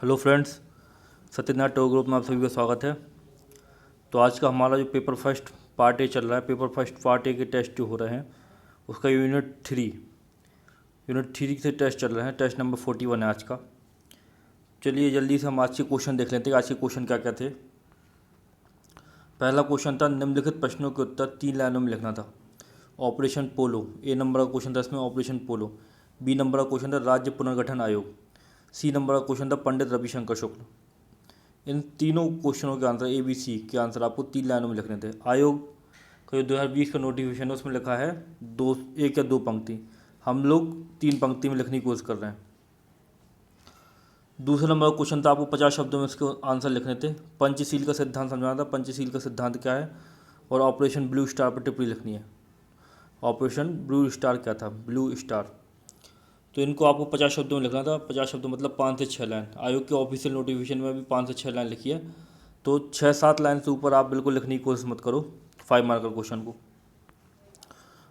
Hello friends, Satyanarayan Tagore group में आप सभी का स्वागत है। तो आज का हमारा जो पेपर फर्स्ट पार्ट ए चल रहा है, पेपर फर्स्ट पार्ट ए के टेस्ट जो हो रहे हैं उसका यूनिट थ्री से टेस्ट चल रहे हैं। टेस्ट नंबर 41 है आज का। चलिए जल्दी से हम आज के क्वेश्चन देख लेते हैं। आज के क्वेश्चन क्या क्या थे। पहला क्वेश्चन था निम्नलिखित प्रश्नों के उत्तर 3 लाइनों में लिखना था। ऑपरेशन पोलो ए नंबर का क्वेश्चन था, इसमें ऑपरेशन पोलो। बी नंबर का क्वेश्चन था राज्य पुनर्गठन आयोग। सी नंबर का क्वेश्चन था पंडित रविशंकर शुक्ल। इन तीनों क्वेश्चनों के आंसर ABC के आंसर आपको 3 लाइनों में लिखने थे। आयोग का जो 2020 का नोटिफिकेशन है उसमें लिखा है एक या दो पंक्ति। हम लोग 3 पंक्ति में लिखने की कोशिश कर रहे हैं। दूसरे नंबर का क्वेश्चन था, आपको 50 शब्दों में इसके आंसर लिखने थे। पंचशील का सिद्धांत समझाना था, पंचशील का सिद्धांत क्या है, और ऑपरेशन ब्लू स्टार पर टिप्पणी लिखनी है। ऑपरेशन ब्लू स्टार क्या था, ब्लू स्टार। तो इनको आपको 50 शब्दों में लिखना था। 50 शब्दों मतलब 5 से 6 लाइन। आयोग के ऑफिशियल नोटिफिकेशन में भी 5 से 6 लाइन लिखी है, तो 6-7 लाइन से ऊपर आप बिल्कुल लिखने की कोशिश मत करो 5 मार्कर क्वेश्चन को।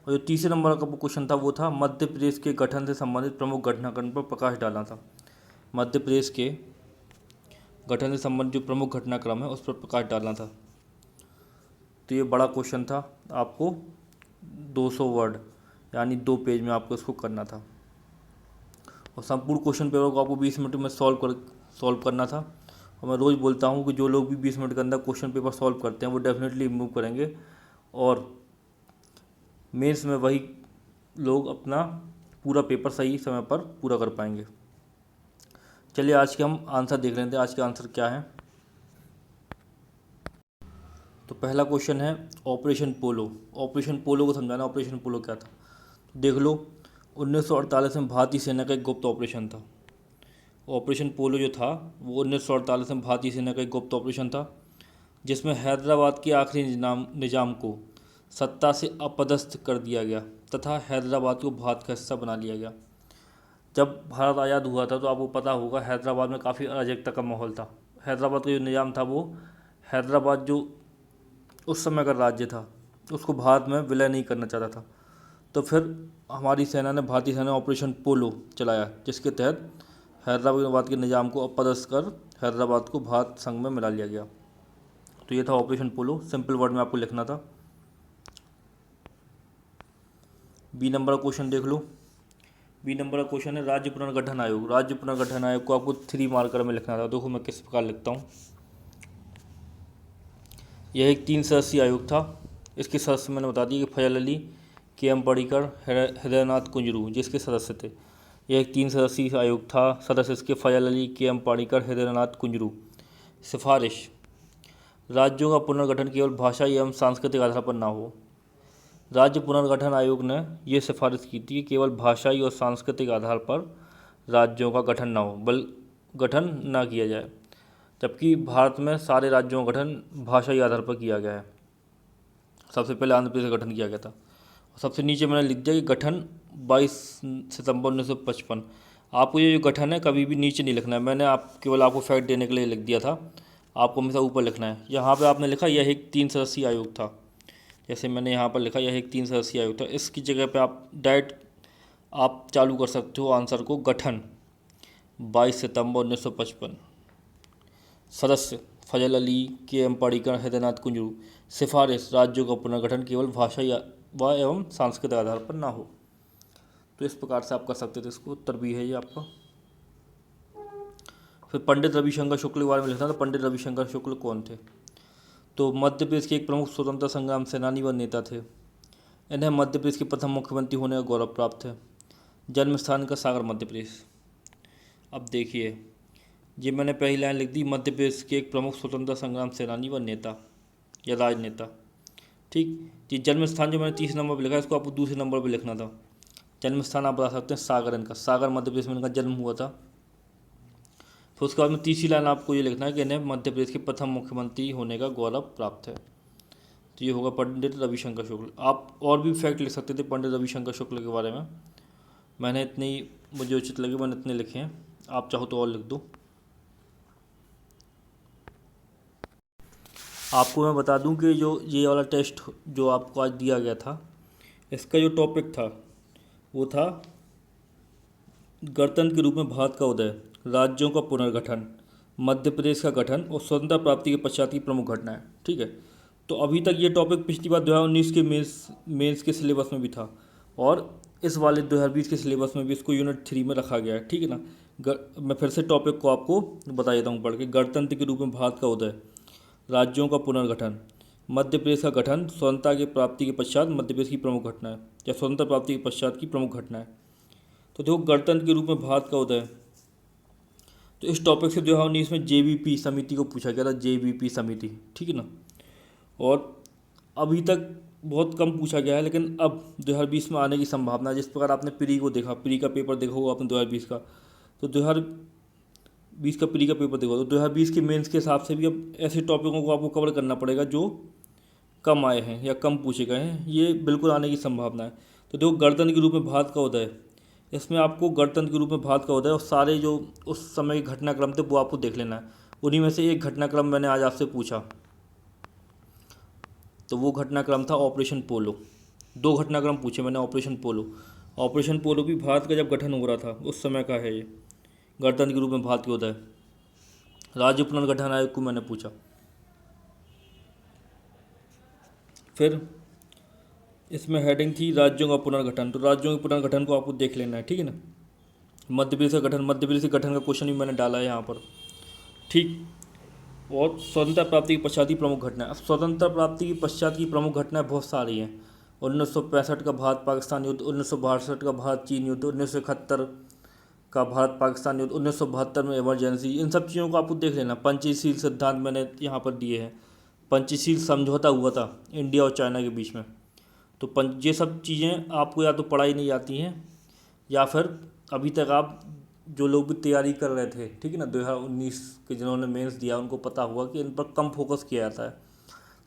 और जो तीसरे नंबर का क्वेश्चन था वो था मध्य प्रदेश के गठन से संबंधित प्रमुख घटनाक्रम पर प्रकाश डालना था। मध्य प्रदेश के गठन से संबंधित जो प्रमुख घटनाक्रम है उस पर प्रकाश डालना था। तो ये बड़ा क्वेश्चन था, आपको 200 वर्ड यानी 2 पेज में आपको इसको करना था। और संपूर्ण क्वेश्चन पेपर को आपको 20 मिनट में सॉल्व करना था। और मैं रोज़ बोलता हूँ कि जो लोग भी 20 मिनट के अंदर क्वेश्चन पेपर सॉल्व करते हैं वो डेफिनेटली इम्प्रूव करेंगे, और मेंस में वही लोग अपना पूरा पेपर सही समय पर पूरा कर पाएंगे। चलिए आज के हम आंसर देख लेते हैं। आज के आंसर क्या है। तो पहला क्वेश्चन है ऑपरेशन पोलो। ऑपरेशन पोलो को समझाना, ऑपरेशन पोलो क्या था। देख लो, 1948 में भारतीय सेना का एक गुप्त ऑपरेशन था। ऑपरेशन पोलो जो था वो 1948 में भारतीय सेना का एक गुप्त ऑपरेशन था, जिसमें हैदराबाद के आखिरी निजाम को सत्ता से अपदस्थ कर दिया गया तथा हैदराबाद को भारत का हिस्सा बना लिया गया। जब भारत आज़ाद हुआ था तो आपको पता होगा हैदराबाद में काफ़ी अराजकता का माहौल था। हैदराबाद का जो निज़ाम था वो हैदराबाद जो उस समय का राज्य था उसको भारत में विलय नहीं करना चाहता था। तो फिर हमारी सेना ने, भारतीय सेना ने ऑपरेशन पोलो चलाया, जिसके तहत हैदराबाद के निज़ाम को अपदस्थ कर हैदराबाद को भारत संघ में मिला लिया गया। तो ये था ऑपरेशन पोलो। सिंपल वर्ड में आपको लिखना था। बी नंबर का क्वेश्चन देख लो। बी नंबर का क्वेश्चन है राज्य पुनर्गठन आयोग। राज्य पुनर्गठन आयोग को आपको 3 मार्कर में लिखना था। देखो मैं किस प्रकार लिखता हूँ। यह एक 3 सदस्यीय आयोग था। इसके सदस्य मैंने बता दिया कि फजल अली, KM पार्डीकर, हृदयनाथ कुंजरू जिसके सदस्य थे। यह एक 3 सदस्यीय आयोग था। सदस्य इसके फजल अली, KM पार्डीकर, हृदयनाथ कुंजरू। सिफारिश, राज्यों का पुनर्गठन केवल भाषाई एवं सांस्कृतिक आधार पर ना हो। राज्य पुनर्गठन आयोग ने यह सिफारिश की थी कि केवल भाषाई और सांस्कृतिक आधार पर राज्यों का गठन ना हो, गठन ना किया जाए, जबकि भारत में सारे राज्यों का गठन भाषाई आधार पर किया गया है। सबसे पहले आंध्र प्रदेश का गठन किया गया था। सबसे नीचे मैंने लिख दिया कि गठन 22 सितंबर 1955। आपको ये जो गठन है कभी भी नीचे नहीं लिखना है। मैंने केवल आपको फैक्ट देने के लिए लिख दिया था, आपको हमेशा ऊपर लिखना है। यहाँ पे आपने लिखा यह एक 3 सदस्यीय आयोग था, जैसे मैंने यहाँ पर लिखा यह एक 3 सदस्यीय आयोग था। इसकी जगह पे आप डायरेक्ट आप चालू कर सकते हो आंसर को। गठन 22 सितंबर 1955। सदस्य फजल अली, KM पार्डीकर, हृदयनाथ कुंजरू। सिफारिश, राज्यों का पुनर्गठन केवल भाषाई व एवं सांस्कृतिक आधार पर ना हो। तो इस प्रकार से आप कर सकते थे इसको। उत्तर भी है ये आपका। फिर पंडित रविशंकर शुक्ल के बारे में लिखना था। पंडित रविशंकर शुक्ल कौन थे। तो मध्य प्रदेश के एक प्रमुख स्वतंत्रता संग्राम सेनानी व नेता थे। इन्हें मध्य प्रदेश के प्रथम मुख्यमंत्री होने का गौरव प्राप्त है। जन्म स्थान का सागर मध्य प्रदेश। अब देखिए, ये मैंने पहली लाइन लिख दी, मध्य प्रदेश के एक प्रमुख स्वतंत्रता संग्राम सेनानी व नेता या राजनेता। ठीक, ये जन्म स्थान जो मैंने 30 नंबर पर लिखा है इसको आपको दूसरे नंबर पर लिखना था। जन्म स्थान आप बता सकते हैं सागर इनका, सागर मध्य प्रदेश में इनका जन्म हुआ था। तो उसके बाद में तीसरी लाइन आपको ये लिखना है कि इन्हें मध्य प्रदेश के प्रथम मुख्यमंत्री होने का गौरव प्राप्त है। तो ये होगा पंडित रविशंकर शुक्ल। आप और भी फैक्ट लिख सकते थे पंडित रविशंकर शुक्ल के बारे में। मैंने इतनी, मुझे उचित लगे मैंने इतने लिखे हैं, आप चाहो तो और लिख दो। आपको मैं बता दूं कि जो ये वाला टेस्ट जो आपको आज दिया गया था, इसका जो टॉपिक था वो था गणतंत्र के रूप में भारत का उदय, राज्यों का पुनर्गठन, मध्य प्रदेश का गठन और स्वतंत्रता प्राप्ति के पश्चात की प्रमुख घटनाएं। ठीक है, तो अभी तक ये टॉपिक पिछली बार 2019 के मेंस के सिलेबस में भी था और इस वाले 2020 के सिलेबस में भी इसको यूनिट 3 में रखा गया है। ठीक है ना। मैं फिर से टॉपिक को आपको बता देता हूँ पढ़ के। गणतंत्र के रूप में भारत का उदय, राज्यों का पुनर्गठन, मध्य प्रदेश का गठन, स्वतंत्रता की प्राप्ति के पश्चात मध्य प्रदेश की प्रमुख घटनाएं या स्वतंत्रता प्राप्ति के पश्चात की प्रमुख घटनाएं। तो देखो, गणतंत्र के रूप में भारत का उदय, तो इस टॉपिक से 2019 में JBP समिति को पूछा गया था, JBP समिति। ठीक है ना। और अभी तक बहुत कम पूछा गया है, लेकिन अब 2020 में आने की संभावना है। जिस प्रकार आपने प्री को देखा, प्री का पेपर देखा होगा आपने 2020 का, तो 2020 का प्री का पेपर देखो तो 2020 के मेंस के हिसाब से भी अब ऐसे टॉपिकों को आपको कवर करना पड़ेगा जो कम आए हैं या कम पूछे गए हैं, ये बिल्कुल आने की संभावना है। तो देखो, गणतंत्र के रूप में भारत का उदय, इसमें आपको गणतंत्र के रूप में भारत का उदय और सारे जो उस समय के घटनाक्रम थे वो आपको देख लेना है। उन्हीं में से एक घटनाक्रम मैंने आज आपसे पूछा, तो वो घटनाक्रम था ऑपरेशन पोलो। 2 घटनाक्रम पूछे मैंने। ऑपरेशन पोलो भी भारत का जब गठन हो रहा था उस समय का है ये, गणतंत्र के रूप में भारत के उदय। राज्य पुनर्गठन आयोग को मैंने पूछा। फिर इसमें हेडिंग थी राज्यों का पुनर्गठन, तो राज्यों के पुनर्गठन को आपको देख लेना है। ठीक है ना। मध्य प्रदेश का गठन, मध्य प्रदेश के गठन का क्वेश्चन भी मैंने डाला है यहाँ पर। ठीक। और स्वतंत्रता प्राप्ति के पश्चात की प्रमुख घटनाएं। अब स्वतंत्रता प्राप्ति के पश्चात की प्रमुख घटनाएं बहुत सारी हैं। 1965 का भारत पाकिस्तान युद्ध, 1962 का भारत चीन युद्ध, 1971 का भारत पाकिस्तान युद्ध, 1972 में इमरजेंसी, इन सब चीज़ों को आपको देख लेना। पंचशील सिद्धांत मैंने यहाँ पर दिए हैं। पंचशील समझौता हुआ था इंडिया और चाइना के बीच में। तो ये सब चीज़ें आपको या तो पढ़ाई नहीं आती हैं या फिर अभी तक आप जो लोग भी तैयारी कर रहे थे, ठीक है ना, 2019 के जिन्होंने मेंस दिया उनको पता हुआ कि इन पर कम फोकस किया जाता है,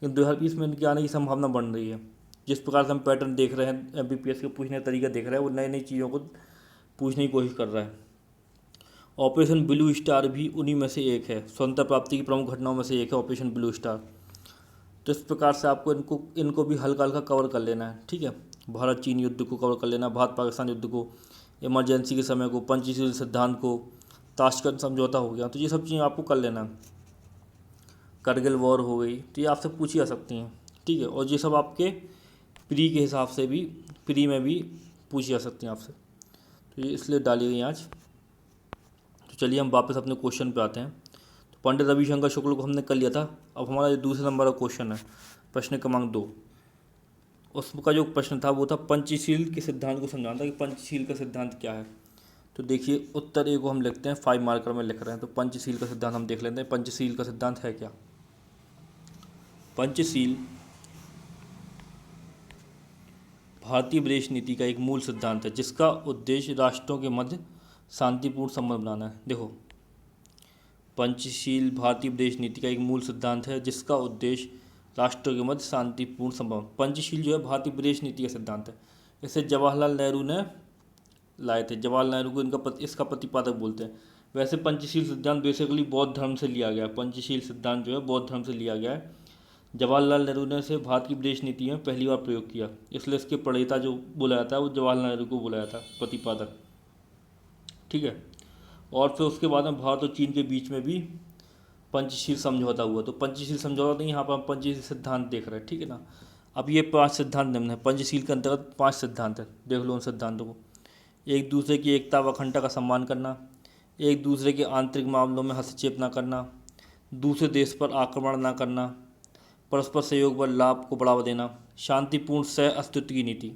लेकिन 2020 में इनके आने की संभावना बढ़ रही है। जिस प्रकार से हम पैटर्न देख रहे हैं, MBPS के पूछने का तरीका देख रहे हैं, वो नई नई चीज़ों को पूछने की कोशिश कर रहा है। ऑपरेशन ब्लू स्टार भी उन्हीं में से एक है, स्वतंत्रता प्राप्ति की प्रमुख घटनाओं में से एक है ऑपरेशन ब्लू स्टार। तो इस प्रकार से आपको इनको भी हल्का हल्का कवर कर लेना है। ठीक है, भारत चीन युद्ध को कवर कर लेना, भारत पाकिस्तान युद्ध को, इमरजेंसी के समय को, पंचशील सिद्धांत को, ताशकंद समझौता हो गया, तो ये सब चीज़ें आपको कर लेना है। करगिल वॉर हो गई, तो ये आपसे पूछी जा सकती हैं। ठीक है, और ये सब आपके प्री के हिसाब से भी, प्री में भी पूछी जा सकती हैं आपसे, तो ये इसलिए डाली गई आज। तो चलिए हम वापस अपने क्वेश्चन पे आते हैं। तो पंडित रविशंकर शुक्ल को हमने कर लिया था। अब हमारा जो दूसरे नंबर का क्वेश्चन है, प्रश्न क्रमांक 2, उसका जो प्रश्न था वो था पंचशील के सिद्धांत को समझाना था कि पंचशील का सिद्धांत क्या है। तो देखिए, उत्तर ए को हम लिखते हैं, 5 मार्कर में लिख रहे हैं। तो पंचशील का सिद्धांत हम देख लेते हैं, पंचशील का सिद्धांत है क्या। पंचशील भारतीय विदेश नीति का एक मूल सिद्धांत है जिसका उद्देश्य राष्ट्रों के मध्य शांतिपूर्ण संबंध बनाना है। देखो, पंचशील भारतीय विदेश नीति का एक मूल सिद्धांत है जिसका उद्देश्य राष्ट्रों के मध्य शांतिपूर्ण संबंध। पंचशील जो है भारतीय विदेश नीति का सिद्धांत है। इसे जवाहरलाल नेहरू ने लाए थे। जवाहरलाल नेहरू को इसका प्रतिपादक बोलते हैं। वैसे पंचशील सिद्धांत बेसिकली बौद्ध धर्म से लिया गया है। पंचशील सिद्धांत जो है बौद्ध धर्म से लिया गया है। जवाहरलाल नेहरू ने इसे भारत की विदेश नीति में पहली बार प्रयोग किया, इसलिए इसके प्रणेता जो बोला जाता है वो जवाहरलाल नेहरू को बोला जाता है, प्रतिपादक। ठीक है, और फिर उसके बाद में भारत और चीन के बीच में भी पंचशील समझौता हुआ। तो पंचशील समझौता नहीं, यहाँ पर हम पंचशील सिद्धांत देख रहे हैं। ठीक है ना। अब ये 5 सिद्धांत निम्न है। पंचशील के अंतर्गत 5 सिद्धांत है, देख लो उन सिद्धांतों को। एक दूसरे की एकता व अखंडता का सम्मान करना, एक दूसरे के आंतरिक मामलों में हस्तक्षेप न करना, दूसरे देश पर आक्रमण न करना, परस्पर सहयोग व लाभ को बढ़ावा देना, शांतिपूर्ण सह अस्तित्व की नीति।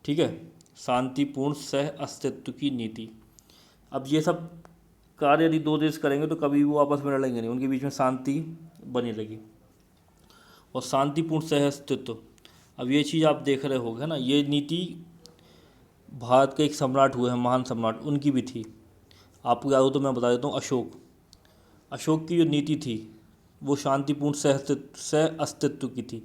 ठीक है, शांतिपूर्ण सह अस्तित्व की नीति। अब ये सब कार्य यदि 2 देश करेंगे तो कभी वो आपस में लड़ेंगे नहीं, उनके बीच में शांति बनी रहेगी। और शांतिपूर्ण सह अस्तित्व, अब ये चीज़ आप देख रहे होगे ना, ये नीति भारत के एक सम्राट हुए हैं, महान सम्राट, उनकी भी थी। आपको याद हो तो मैं बता देता हूँ, अशोक की जो नीति थी वो शांतिपूर्ण सह अस्तित्व की थी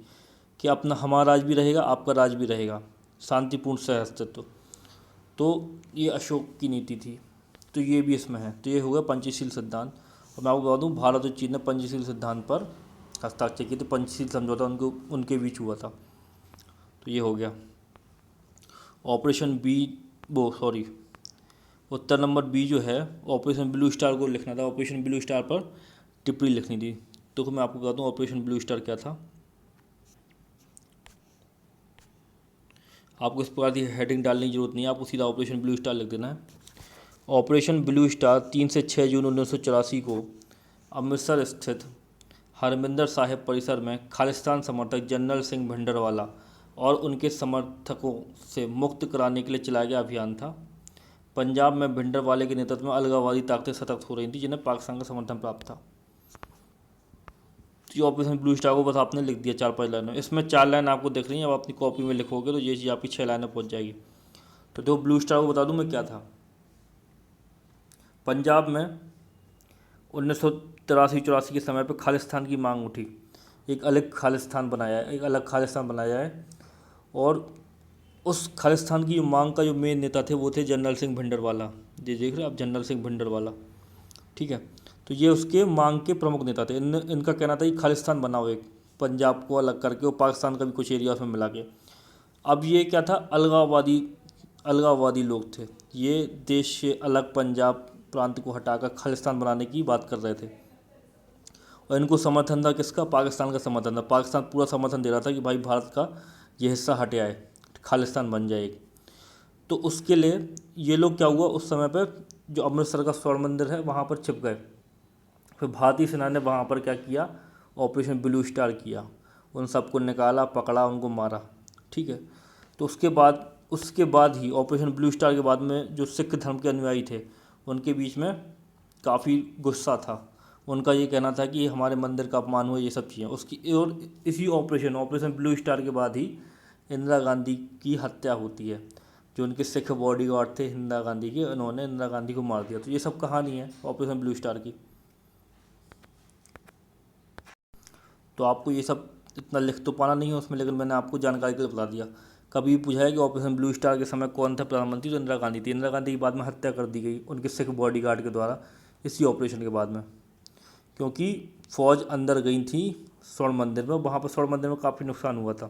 कि अपना हमारा राज भी रहेगा, आपका राज भी रहेगा, शांतिपूर्ण सह अस्तित्व। तो ये अशोक की नीति थी, तो ये भी इसमें है। तो ये हो गया पंचशील सिद्धांत। और मैं आपको बता दूँ, भारत और चीन ने पंचशील सिद्धांत पर हस्ताक्षर किए थे। पंचशील समझौता उनके बीच हुआ था। तो ये हो गया। उत्तर नंबर बी जो है ऑपरेशन ब्लू स्टार को लिखना था, ऑपरेशन ब्लू स्टार पर टिप्पणी लिखनी थी। तो मैं आपको बता दूँ ऑपरेशन ब्लू स्टार क्या था। आपको इस प्रकार की हेडिंग डालने की जरूरत नहीं है, आपको सीधा ऑपरेशन ब्लू स्टार लिख देना है। ऑपरेशन ब्लू स्टार 3 से 6 जून 1984 को अमृतसर स्थित हरमिंदर साहिब परिसर में खालिस्तान समर्थक जनरल सिंह भिंडरवाला और उनके समर्थकों से मुक्त कराने के लिए चलाया गया अभियान था। पंजाब में भिंडरवाले के नेतृत्व में अलगाववादी ताकतें सतर्क हो रही थी, जिन्हें पाकिस्तान का समर्थन प्राप्त था। तो ये ऑपरेशन ब्लू स्टार को बस आपने लिख दिया 4-5 लाइनों। इसमें 4 लाइन आपको दिख रही हैं, अब अपनी कॉपी में लिखोगे तो ये चीज़ आपकी 6 लाइनों पहुँच जाएगी। तो देखो ब्लू स्टार को बता दूँ मैं क्या था। पंजाब में 1983-84 के समय पर खालिस्तान की मांग उठी, एक अलग खालिस्तान बनाया है। और उस खालिस्तान की मांग का जो मेन नेता थे वो थे जनरल सिंह भिंडरवाला। ये देख रहे हो आप, जनरल सिंह भिंडरवाला, ठीक है। तो ये उसके मांग के प्रमुख नेता थे। इनका कहना था कि खालिस्तान बनाओ एक, पंजाब को अलग करके और पाकिस्तान का भी कुछ एरिया उसमें मिला के। अब ये क्या था, अलगाववादी लोग थे। ये देश से अलग पंजाब प्रांत को हटाकर खालिस्तान बनाने की बात कर रहे थे। और इनको समर्थन था किसका, पाकिस्तान का समर्थन था। पाकिस्तान पूरा समर्थन दे रहा था कि भाई भारत का ये हिस्सा हट आए, खालिस्तान बन जाए। तो उसके लिए ये लोग क्या हुआ, उस समय पर जो अमृतसर का स्वर्ण मंदिर है वहाँ पर छिप गए। फिर भारतीय सेना ने वहाँ पर क्या किया, ऑपरेशन ब्लू स्टार किया, उन सबको निकाला, पकड़ा, उनको मारा, ठीक है। तो उसके बाद ही ऑपरेशन ब्लू स्टार के बाद में जो सिख धर्म के अनुयायी थे उनके बीच में काफ़ी गुस्सा था। उनका ये कहना था कि हमारे मंदिर का अपमान हुआ, ये सब चीज़ें उसकी। और इसी ऑपरेशन ब्लू स्टार के बाद ही इंदिरा गांधी की हत्या होती है। जो उनके सिख बॉडीगार्ड थे इंदिरा गांधी के, उन्होंने इंदिरा गांधी को मार दिया। तो ये सब कहानी है ऑपरेशन ब्लू स्टार की। तो आपको ये सब इतना लिख तो पाना नहीं है उसमें, लेकिन मैंने आपको जानकारी के लिए बता दिया। कभी पूछा है कि ऑपरेशन ब्लू स्टार के समय कौन था प्रधानमंत्री, तो इंदिरा गांधी थी। इंदिरा गांधी की बाद में हत्या कर दी गई उनके सिख बॉडीगार्ड के द्वारा, इसी ऑपरेशन के बाद में। क्योंकि फ़ौज अंदर गई थी स्वर्ण मंदिर में, वहाँ पर स्वर्ण मंदिर में काफ़ी नुकसान हुआ था।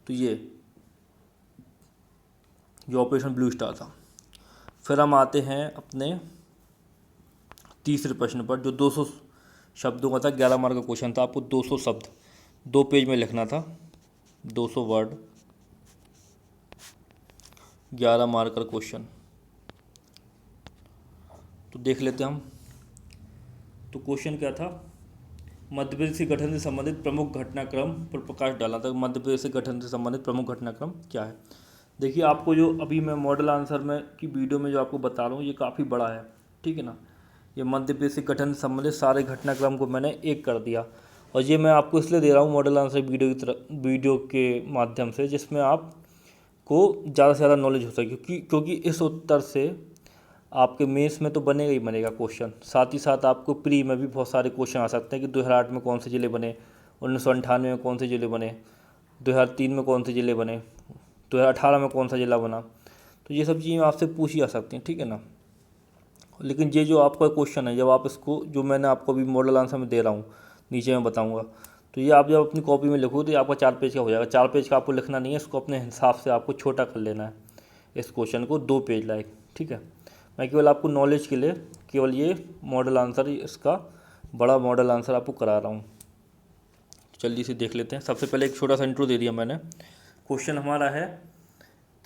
तो ये ऑपरेशन ब्लू स्टार था। फिर हम आते हैं अपने तीसरे प्रश्न पर, जो 200 शब्दों का था। 11 मार्क का क्वेश्चन था। आपको 200 शब्द 2 पेज में लिखना था, 200 वर्ड, 11 मार्क का क्वेश्चन। तो देख लेते हैं हम। तो क्वेश्चन क्या था, मध्य प्रदेश के गठन से संबंधित प्रमुख घटनाक्रम पर प्रकाश डालना था। मध्य प्रदेश के गठन से संबंधित प्रमुख घटनाक्रम क्या है। देखिए आपको जो अभी मैं मॉडल आंसर में की वीडियो में जो आपको बता रहा हूँ ये काफ़ी बड़ा है, ठीक है ना। ये मध्य प्रदेश के गठन से संबंधित सारे घटनाक्रम को मैंने एक कर दिया, और ये मैं आपको इसलिए दे रहा हूँ मॉडल आंसर वीडियो के माध्यम से, जिसमें आपको ज़्यादा से ज़्यादा नॉलेज हो सके। क्योंकि इस उत्तर से आपके मेंस में तो बनेगा ही बनेगा क्वेश्चन, साथ ही साथ आपको प्री में भी बहुत सारे क्वेश्चन आ सकते हैं कि 2008 में कौन से ज़िले बने, 1998 में कौन से ज़िले बने, 2003 में कौन से ज़िले बने, 2018 में कौन सा ज़िला बना। तो ये सब चीज़ें आपसे पूछी जा सकती हैं, ठीक है ना। लेकिन ये जो आपका क्वेश्चन है, जब आप इसको जो मैंने आपको अभी मॉडल आंसर में दे रहा हूँ नीचे मैं बताऊँगा, तो ये आप जब अपनी कॉपी में लिखो तो ये आपका 4 पेज का हो जाएगा। 4 पेज का आपको लिखना नहीं है, इसको अपने हिसाब से आपको छोटा कर लेना है, इस क्वेश्चन को 2 पेज लायक, ठीक है। मैं केवल आपको नॉलेज के लिए केवल ये मॉडल आंसर, इसका बड़ा मॉडल आंसर आपको करा रहा हूँ। जल्दी से देख लेते हैं। सबसे पहले एक छोटा सा इंट्रो दे दिया मैंने। क्वेश्चन हमारा है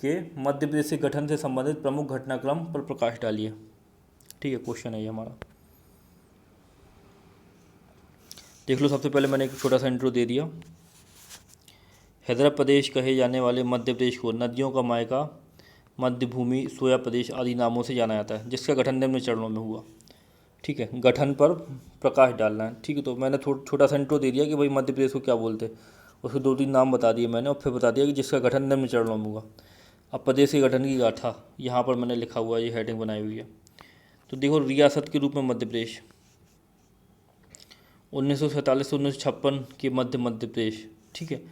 कि मध्य प्रदेश के गठन से संबंधित प्रमुख घटनाक्रम पर प्रकाश डालिए, ठीक है। क्वेश्चन है ये हमारा, देख लो। सबसे पहले मैंने एक छोटा सा इंट्रो दे दिया। हैदरा प्रदेश कहे जाने वाले मध्य प्रदेश को नदियों का मायका, मध्य भूमि, सोया प्रदेश आदि नामों से जाना जाता है, जिसका गठन निम्न चरणों में हुआ, ठीक है। गठन पर प्रकाश डालना है, ठीक है। तो मैंने छोटा सा इंट्रो दे दिया कि भाई मध्य प्रदेश को क्या बोलते, उसके 2-3 नाम बता दिए मैंने, और फिर बता दिया कि जिसका गठन निम्न चरणों में हुआ। अब प्रदेश के गठन की गाथा यहाँ पर मैंने लिखा हुआ है, ये हेडिंग बनाई हुई है। तो देखो, रियासत के रूप में मध्य प्रदेश 1947 से 1956 के मध्य प्रदेश, ठीक है।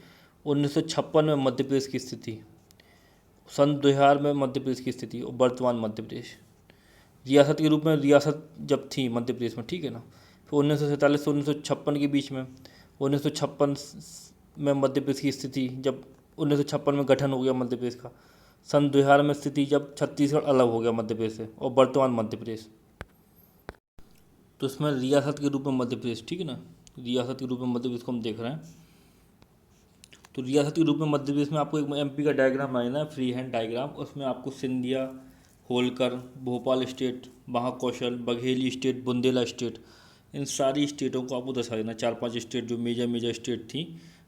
1956 में मध्य प्रदेश की स्थिति, सन 2000 में मध्य प्रदेश की स्थिति, और वर्तमान मध्य प्रदेश रियासत के रूप में, रियासत जब थी मध्य प्रदेश में, ठीक है ना। फिर 1947 से 1956 के बीच में, 1956 में मध्य प्रदेश की स्थिति, जब 1956 में गठन हो गया मध्य प्रदेश का, सन 2000 में स्थिति जब छत्तीसगढ़ अलग हो गया मध्य प्रदेश से और वर्तमान मध्य प्रदेश। तो इसमें रियासत के रूप में मध्य प्रदेश, ठीक है ना, रियासत के रूप में मध्य प्रदेश को हम देख रहे हैं। तो रियासत के रूप में मध्य प्रदेश में आपको एक एमपी का डायग्राम बनाना है, फ्री हैंड डायग्राम। उसमें आपको Scindia, Holkar, Bhopal state, Mahakaushal, Bagheli state, Bundela state, इन सारी स्टेटों को आपको दर्शा देना। 4-5 स्टेट जो मेजर स्टेट थी,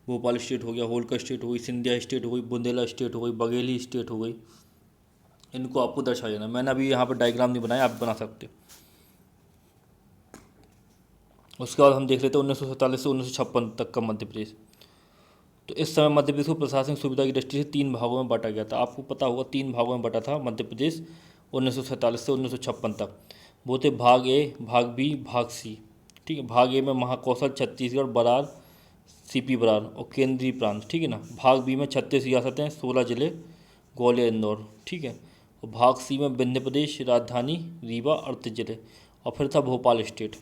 भोपाल स्टेट हो गया, होलकर स्टेट हो गई, सिंधिया स्टेट हो गई, बुंदेला स्टेट हो गई, बघेली स्टेट हो गई, इनको आपको दर्शा देना। मैंने अभी यहाँ पर डायग्राम नहीं बनाया, आप बना सकते हो। उसके बाद हम देख लेते हैं 1947 से 1956 तक का मध्य प्रदेश। तो इस समय मध्य प्रदेश को प्रशासनिक सुविधा की दृष्टि से 3 भागों में बांटा गया था। आपको पता होगा 3 भागों में बटा था मध्य प्रदेश 1947 से 1956 तक। वो थे भाग ए, भाग बी, भाग सी, ठीक है। भाग ए में महाकौशल, छत्तीसगढ़, बरार, सीपी बरार और केंद्रीय प्रांत, ठीक है ना। भाग बी में 36 रियासतें, 16 जिले, ग्वालियर, इंदौर, ठीक है। और भाग सी में विंध्य प्रदेश, राजधानी, रीवा, 38 जिले, और फिर था भोपाल स्टेट।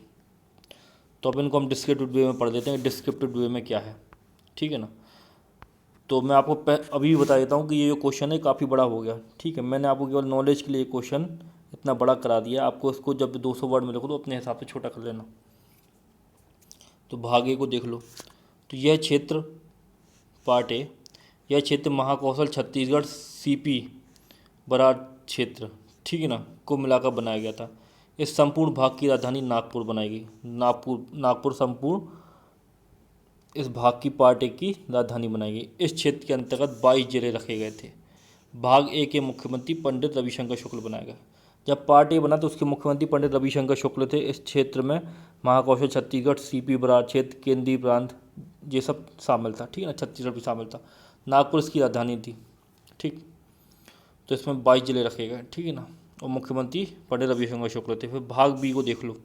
तो अब इनको हम डिस्क्रिप्टिव वे में पढ़ देते हैं, डिस्क्रिप्टिव वे में क्या है, ठीक है ना। तो मैं आपको अभी भी बता देता हूँ कि ये जो क्वेश्चन है काफ़ी बड़ा हो गया, ठीक है। मैंने आपको केवल नॉलेज के लिए क्वेश्चन इतना बड़ा करा दिया। आपको इसको जब 200 वर्ड में लिखो तो अपने हिसाब से छोटा कर लेना। तो भाग ए को देख लो। तो यह क्षेत्र पार्ट ए, यह क्षेत्र महाकौशल, छत्तीसगढ़, सीपी बरार क्षेत्र, ठीक है ना, को मिलाकर बनाया गया था। इस संपूर्ण भाग की राजधानी नागपुर बनाई गई। नागपुर संपूर्ण इस भाग की पार्ट ए की राजधानी बनाई गई। इस क्षेत्र के अंतर्गत 22 जिले रखे गए थे। भाग ए के मुख्यमंत्री पंडित रविशंकर शुक्ल बनाया गया। जब पार्ट ए बना तो उसके मुख्यमंत्री पंडित रविशंकर शुक्ल थे। इस क्षेत्र में महाकौशल, छत्तीसगढ़, सीपी बरार क्षेत्र, केंद्रीय प्रांत, ये सब शामिल था, ठीक है ना। छत्तीसगढ़ भी शामिल था। नागपुर इसकी राजधानी थी, ठीक। तो इसमें 22 जिले रखे गए, ठीक है ना, और मुख्यमंत्री पंडित रविशंकर शुक्ल थे। फिर भाग बी को देख लो।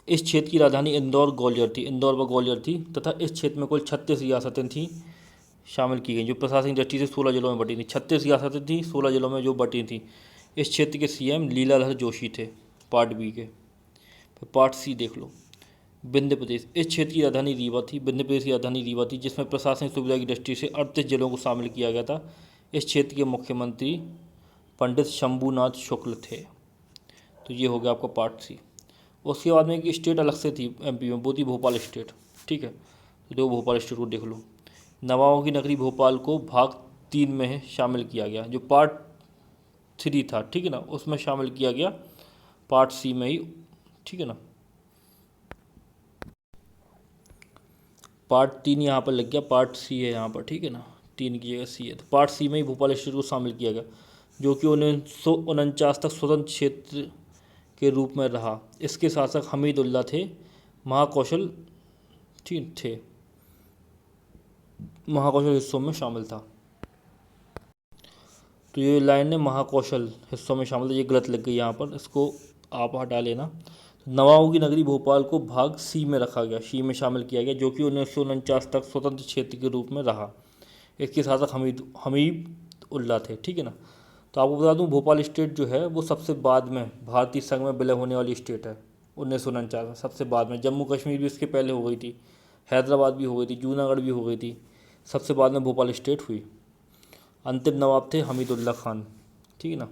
इस क्षेत्र की राजधानी इंदौर, ग्वालियर थी, इंदौर व ग्वालियर थी, तथा इस क्षेत्र में कुल 36 रियासतें थीं शामिल की गई, जो प्रशासनिक दृष्टि से 16 जिलों में बटी थी। 36 रियासतें थीं, 16 जिलों में जो बटी थी। इस क्षेत्र के सीएम लीलाधर जोशी थे, पार्ट बी के। फिर पार्ट सी देख लो। विंध्य प्रदेश, इस क्षेत्र की राजधानी रीवा थी, विंध्य प्रदेश की राजधानी रीवा थी, जिसमें प्रशासनिक सुविधा की दृष्टि से 38 जिलों को शामिल किया गया था। इस क्षेत्र के मुख्यमंत्री पंडित शंभूनाथ शुक्ल थे। तो ये हो गया आपका पार्ट सी। उसके बाद में एक स्टेट अलग से थी एमपी में, वो थी भोपाल स्टेट, ठीक है। तो देखो भोपाल स्टेट को देख लो। नवाबों की नगरी भोपाल को भाग 3 में शामिल किया गया, जो पार्ट 3 था, ठीक है ना, उसमें शामिल किया गया पार्ट सी में ही, ठीक है ना। पार्ट 3 यहाँ पर लग गया, पार्ट सी है यहाँ पर, ठीक है ना, 3 की जगह सी है। तो पार्ट सी में ही भोपाल स्टेट को शामिल किया गया, जो कि 1949 तक स्वतंत्र क्षेत्र के रूप में रहा। इसके शासक हमीदुल्ला थे। महाकौशल, ठीक थे, महाकौशल हिस्सों में शामिल था। तो ये लाइन है महाकौशल हिस्सों में शामिल था, ये गलत लग गई यहाँ पर, इसको आप हटा लेना। नवाबों की नगरी भोपाल को भाग सी में रखा गया, सी में शामिल किया गया, जो कि 1949 तक स्वतंत्र क्षेत्र के रूप में रहा। इसके शासक हमीद उल्ला थे, ठीक है ना। तो आपको बता दूं भोपाल स्टेट जो है वो सबसे बाद में भारतीय संघ में विलय होने वाली स्टेट है 1949 में, सबसे बाद में। जम्मू कश्मीर भी इसके पहले हो गई थी, हैदराबाद भी हो गई थी, जूनागढ़ भी हो गई थी, सबसे बाद में भोपाल स्टेट हुई। अंतिम नवाब थे हमीदुल्ला खान, ठीक है ना,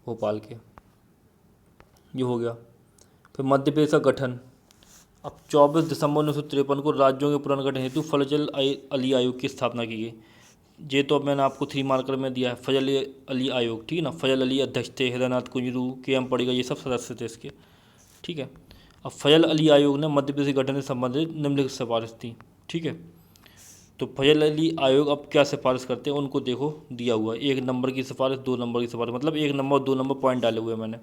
भोपाल के। ये हो गया। फिर मध्य प्रदेश का गठन। अब 24 दिसंबर 1953 को राज्यों के पुनर्गठन हेतु फजल अली आयोग की स्थापना की गई। ये तो मैंने आपको 3 मार्कर में दिया है, फजल अली आयोग, ठीक है ना। फजल अली अध्यक्ष थे, हृदयनाथ कुंजरू, के.एम. पडिक्का, ये सब सदस्य थे इसके, ठीक है। अब फजल अली आयोग ने मध्य प्रदेश गठन से संबंधित निम्नलिखित सिफारिश थी, ठीक है। तो फजल अली आयोग अब क्या सिफारिश करते हैं उनको देखो, दिया हुआ है 1 नंबर की सिफारिश, 2 नंबर की सिफारिश, मतलब 1 नंबर 2 नंबर पॉइंट डाले हुए हैं मैंने।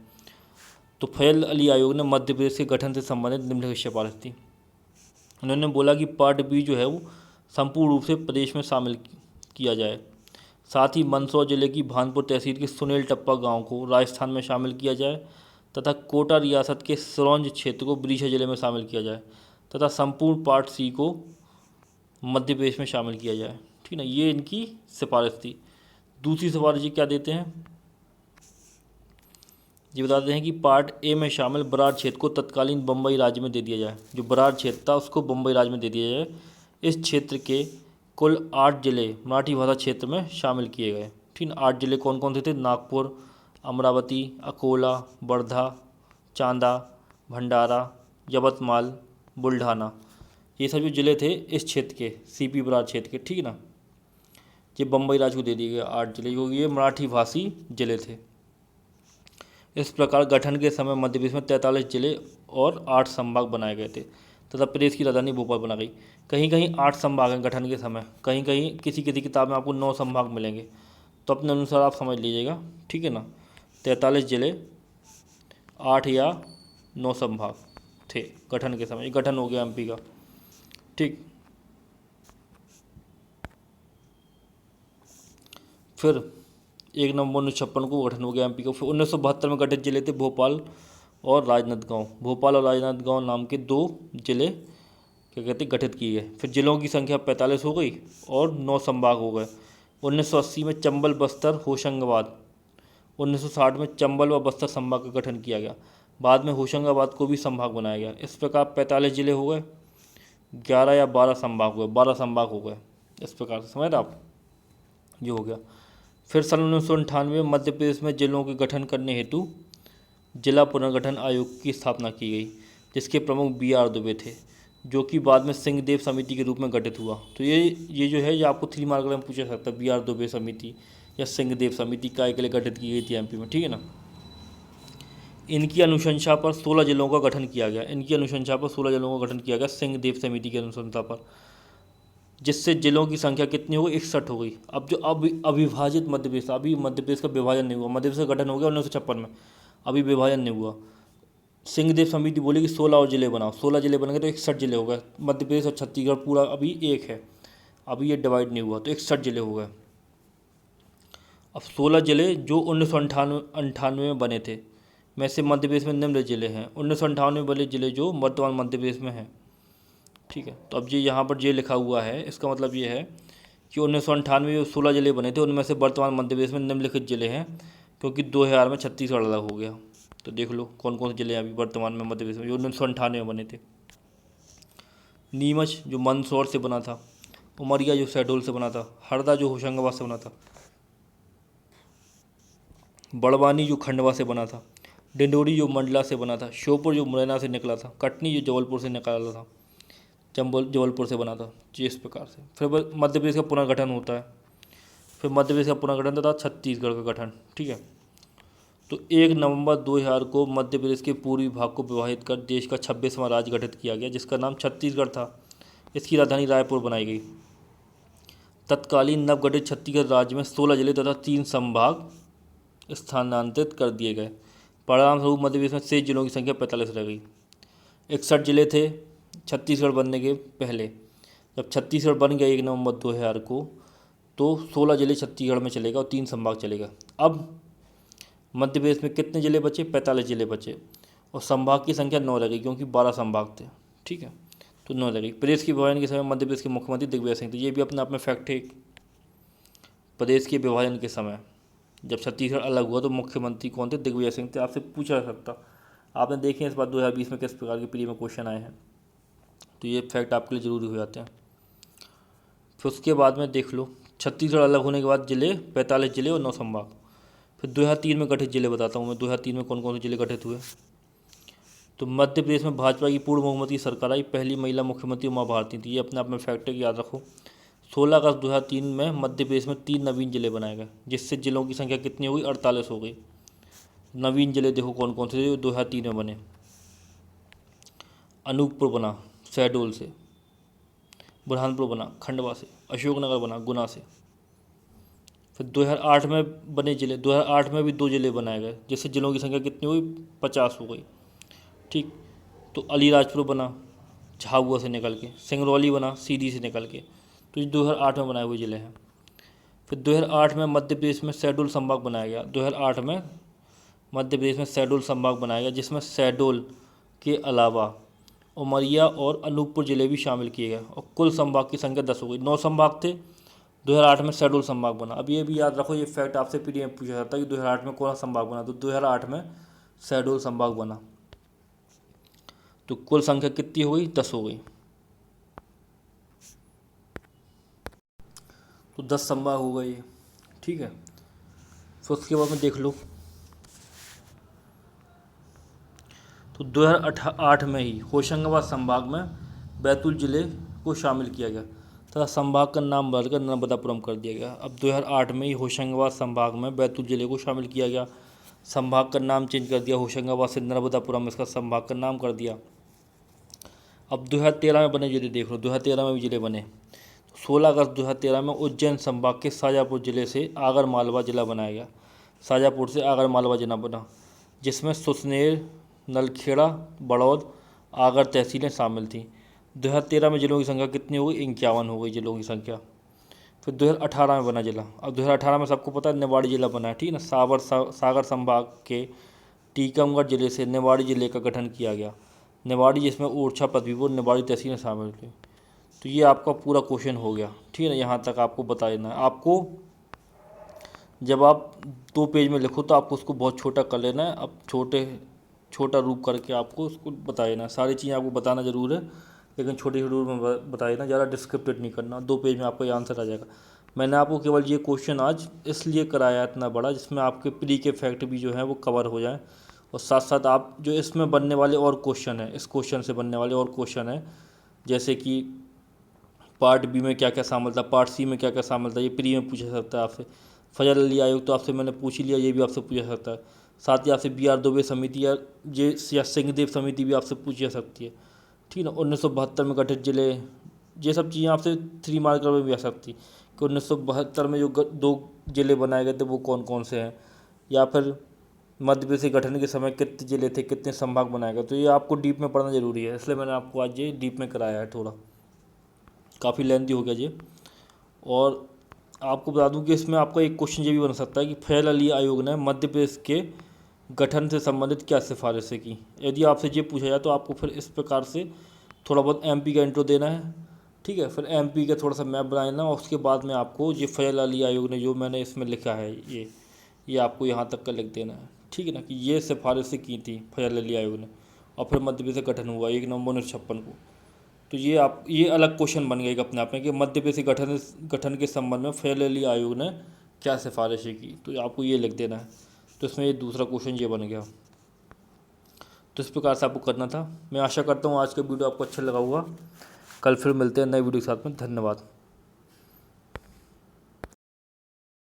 तो फजल अली आयोग ने मध्य प्रदेश के गठन से संबंधित निम्नलिखित सिफारिश थी। उन्होंने बोला कि पार्ट बी जो है वो संपूर्ण रूप से प्रदेश में शामिल किया जाए। साथ ही मंदसौर जिले की भानपुर तहसील के सुनील टप्पा गांव को राजस्थान में शामिल किया जाए, तथा कोटा रियासत के सिरौंज क्षेत्र को विदिशा जिले में शामिल किया जाए, तथा संपूर्ण पार्ट सी को मध्य प्रदेश में शामिल किया जाए, ठीक है ना। ये इनकी सिफारिश थी। दूसरी सिफारिश ये क्या देते हैं, ये बताते हैं कि पार्ट ए में शामिल बरार क्षेत्र को तत्कालीन बम्बई राज्य में दे दिया जाए। जो बरार क्षेत्र था उसको बम्बई राज्य में दे दिया जाए। इस क्षेत्र के कुल 8 जिले मराठी भाषा क्षेत्र में शामिल किए गए। ठीक है, 8 जिले कौन कौन से थे? नागपुर, अमरावती, अकोला, वर्धा, चांदा, भंडारा, यवतमाल, बुल्ढाना। ये सब जो जिले थे इस क्षेत्र के, सीपी बरार क्षेत्र के, ठीक है ना। ये बम्बई राज्य को दे दिए गए 8 जिले, क्योंकि ये मराठी भाषी जिले थे। इस प्रकार गठन के समय मध्य प्रदेश में 43 जिले और 8 संभाग बनाए गए थे तथा प्रदेश की राजधानी भोपाल बना गई। कहीं कहीं 8 संभाग हैं गठन के समय, कहीं कहीं किसी किसी किताब में आपको 9 संभाग मिलेंगे, तो अपने अनुसार आप समझ लीजिएगा, ठीक है ना। 43 जिले, 8 या 9 संभाग थे गठन के समय। ये गठन हो गया एमपी का, ठीक। फिर 1 नवंबर 1956 को गठन हो गया एमपी का। फिर 1972 में गठित जिले थे भोपाल और राजनांदगांव। भोपाल और राजनांदगांव नाम के 2 जिले क्या कहते गठित किए गए। फिर जिलों की संख्या 45 हो गई और 9 संभाग हो गए। 1980 में चंबल, बस्तर, होशंगाबाद, 1960 में चंबल व बस्तर संभाग का गठन किया गया। बाद में होशंगाबाद को भी संभाग बनाया गया। इस प्रकार 45 जिले हो गए, 11 या 12 संभाग हुए, 12 संभाग हो गए। इस प्रकार से समझ रहे आप, ये हो गया। फिर सन 1998 में मध्य प्रदेश में जिलों के गठन करने हेतु जिला पुनर्गठन आयोग की स्थापना की गई, जिसके प्रमुख BR दुबे थे, जो कि बाद में सिंहदेव समिति के रूप में गठित हुआ। तो ये जो है ये आपको 3 मार्क में पूछा सकता है, BR दुबे समिति या सिंहदेव समिति काय के लिए गठित की गई थी एमपी में, ठीक है ना। इनकी अनुशंसा पर 16 जिलों का गठन किया गया। इनकी अनुशंसा पर 16 जिलों का गठन किया गया सिंहदेव समिति की अनुशंसा पर, जिससे जिलों की संख्या कितनी हो गई? 61 हो गई। अब जो अविभाजित मध्य प्रदेश, अभी मध्य प्रदेश का विभाजन नहीं हुआ, मध्य प्रदेश का गठन हो गया 1956 में, अभी विभाजन नहीं हुआ। सिंहदेव समिति बोली कि 16 और जिले बनाओ, 16 जिले बन गए तो 61 जिले हो गए। मध्य प्रदेश और छत्तीसगढ़ पूरा अभी एक है, अभी ये डिवाइड नहीं हुआ, तो 61 जिले हो गए। अब 16 जिले जो 1998 में बने थे, में से मध्य प्रदेश में निम्न जिले हैं। 1958 में बने जिले जो वर्तमान मध्य प्रदेश में हैं, ठीक है। तो अब ये यहाँ पर जो लिखा हुआ है, इसका मतलब ये है कि 1998 में जो 16 जिले बने थे उनमें से वर्तमान मध्य प्रदेश में निम्नलिखित जिले हैं, क्योंकि 2000 में छत्तीसगढ़ अलग हो गया। तो देख लो कौन कौन से जिले हैं अभी वर्तमान में मध्य प्रदेश में जो 1998 में बने थे। नीमच जो मंदसौर से बना था, उमरिया जो शहडोल से बना था, हरदा जो होशंगाबाद से बना था, बड़वानी जो खंडवा से बना था, डिंडोरी जो मंडला से बना था, श्योपुर जो मुरैना से निकला था, कटनी जो जबलपुर से निकाला था, जबलपुर से बना था जी। इस प्रकार से फिर मध्य प्रदेश का पुनर्गठन होता है। फिर मध्य प्रदेश का पुनर्गठन तथा छत्तीसगढ़ का गठन, ठीक है। तो 1 नवंबर 2000 को मध्य प्रदेश के पूर्वी भाग को विभाजित कर देश का 26वां राज्य गठित किया गया, जिसका नाम छत्तीसगढ़ था। इसकी राजधानी रायपुर बनाई गई। तत्कालीन नवगठित छत्तीसगढ़ राज्य में 16 जिले तथा 3 संभाग स्थानांतरित कर दिए गए। परिणाम स्वरूप मध्य प्रदेश में शेष जिलों की संख्या 45 रह गई। 61 जिले थे छत्तीसगढ़ बनने के पहले। जब छत्तीसगढ़ बन गया 1 नवंबर 2000 को, तो 16 जिले छत्तीसगढ़ में चलेगा और 3 संभाग चलेगा। अब मध्य प्रदेश में कितने जिले बचे? 45 जिले बचे, और संभाग की संख्या 9 रह गई, क्योंकि 12 संभाग थे, ठीक है। तो 9 रह गई। प्रदेश के विभाजन के समय मध्य प्रदेश के मुख्यमंत्री दिग्विजय सिंह थे। ये भी अपने आप में फैक्ट है। प्रदेश के विभाजन के समय जब छत्तीसगढ़ अलग हुआ तो मुख्यमंत्री कौन थे? दिग्विजय सिंह थे। आपसे पूछा जा सकता, आपने देखे हैं इस बार 2020 में किस प्रकार के प्री में क्वेश्चन आए हैं, तो ये फैक्ट आपके लिए ज़रूरी हो जाते हैं। फिर उसके बाद में देख लो, छत्तीसगढ़ अलग होने के बाद जिले 45 जिले और 9 संभाग। फिर 2003 में गठित जिले बताता हूँ मैं, 2003 में कौन कौन से जिले गठित हुए। तो मध्य प्रदेश में भाजपा की पूर्व मुख्यमंत्री सरकार आई। पहली महिला मुख्यमंत्री उमा भारती थी। ये अपने आप में फैक्ट है कि याद रखो। 16 अगस्त 2003 में मध्य प्रदेश में 3 नवीन जिले बनाए गए, जिससे जिलों की संख्या कितनी हो गई? 48 हो गई। नवीन जिले देखो कौन कौन से जो 2003 में बने। अनूपपुर बना शहडोल से, बुरहानपुर बना खंडवा से, अशोकनगर बना गुना से। फिर 2008 में बने जिले, 2008 में भी 2 जिले बनाए गए, जिससे जिलों की संख्या कितनी हुई? 50 हो गई, ठीक। तो अलीराजपुर बना झाबुआ से निकल के, सिंगरौली बना सीधी से निकल के। तो ये 2008 में बनाए हुए ज़िले हैं। फिर 2008 में मध्य प्रदेश में शहडोल संभाग बनाया गया। 2008 में मध्य प्रदेश में शहडोल संभाग बनाया गया, जिसमें शहडोल के अलावा उमरिया और अनूपपुर जिले भी शामिल किए गए, और कुल संभाग की संख्या 10 हो गई। 9 संभाग थे, 2008 में शहडोल संभाग बना। अब ये भी याद रखो, ये फैक्ट आपसे पीडी में पूछा जाता है कि 2008 में कौन सा संभाग बना, तो 2008 में शहडोल संभाग बना। तो कुल संख्या कितनी हो गई? 10 हो गई। तो 10 संभाग हो गए ये, ठीक है। फिर उसके बाद में देख लो, तो 2008 में ही होशंगाबाद संभाग में बैतूल जिले को शामिल किया गया तथा संभाग का नाम बदलकर नर्मदापुरम कर दिया गया। अब 2008 में ही होशंगाबाद संभाग में बैतूल जिले को शामिल किया गया, संभाग का नाम चेंज कर दिया, होशंगाबाद से नर्मदापुरम इसका संभाग का नाम कर दिया। अब 2013 में बने जिले देख लो, 2013 में भी जिले बने। 16 अगस्त 2013 में उज्जैन संभाग के शाजापुर जिले से आगर मालवा जिला बनाया गया, शाजापुर से आगर मालवा जिला बना, जिसमें सुसनेर, नलखेड़ा, बड़ौद, आगर तहसीलें शामिल थीं। 2013 में जिलों की संख्या कितनी हो गई? 51 हो गई जिलों की संख्या। फिर 2018 में बना जिला। अब 2018 में सबको पता है निवाड़ी जिला बना है, ठीक है ना। सागर संभाग के टीकमगढ़ जिले से निवाड़ी जिले का गठन किया गया, निवाड़ी जिसमें ओरछा, पदवीपुर, निवाड़ी तहसीलें शामिल थी। तो ये आपका पूरा क्वेश्चन हो गया, ठीक है ना। यहाँ तक आपको बता देना है। आपको जब आप 2 पेज में लिखो तो आपको उसको बहुत छोटा कर लेना है। अब छोटा रूप करके आपको उसको बता देना। सारी चीज़ें आपको बताना ज़रूर है, लेकिन छोटे रूप में बता देना, ज़्यादा डिस्क्रिप्टिव नहीं करना। 2 पेज में आपका ये आंसर आ जाएगा। मैंने आपको केवल ये क्वेश्चन आज इसलिए कराया इतना बड़ा, जिसमें आपके प्री के फैक्ट भी जो है वो कवर हो जाए, और साथ साथ आप जो इसमें बनने वाले और क्वेश्चन है, इस क्वेश्चन से बनने वाले और क्वेश्चन है, जैसे कि पार्ट बी में क्या क्या शामिल था, पार्ट सी में क्या क्या शामिल था, ये प्री में पूछा सकता है आपसे। फजल अली आयोग तो आपसे मैंने पूछ ही लिया, ये भी आपसे पूछा सकता है। साथ ही आपसे BR दुबे समिति या सिंहदेव समिति भी आपसे पूछी जा सकती है, ठीक है ना। 1972 में गठित जिले, ये सब चीज़ें आपसे 3 मार्कर में भी आ सकती कि 1972 में जो 2 जिले बनाए गए थे वो कौन कौन से हैं, या फिर मध्य प्रदेश के गठन के समय कितने जिले थे, कितने संभाग बनाए गए। तो ये आपको डीप में पढ़ना ज़रूरी है, इसलिए मैंने आपको आज ये डीप में कराया है। थोड़ा काफ़ी लेंथी हो गया ये। और आपको बता दूं कि इसमें आपका एक क्वेश्चन ये भी बन सकता है कि फैज़ल अली आयोग ने मध्य प्रदेश के गठन से संबंधित क्या सिफारिशें की। यदि आपसे ये पूछा जाए तो आपको फिर इस प्रकार से थोड़ा बहुत MP का इंट्रो देना है, ठीक है। फिर MP का थोड़ा सा मैप बनाना, और उसके बाद में आपको ये फैज़ल अली आयोग ने जो मैंने इसमें लिखा है ये आपको यहाँ तक का लिख देना है, ठीक है ना, कि ये सिफारिशें की थी फैज़ल अली आयोग ने, और फिर मध्य प्रदेश का गठन हुआ 1 नवंबर 1956 को। तो ये अलग क्वेश्चन बन गया एक अपने आप में कि मध्य प्रदेश के गठन के संबंध में फैज़ल अली आयोग ने क्या सिफारिशें की, तो आपको ये लिख देना है। तो इसमें ये दूसरा क्वेश्चन ये बन गया। तो इस प्रकार से आपको करना था। मैं आशा करता हूँ आज का वीडियो आपको अच्छा लगा होगा। कल फिर मिलते हैं नए वीडियो के साथ में। धन्यवाद।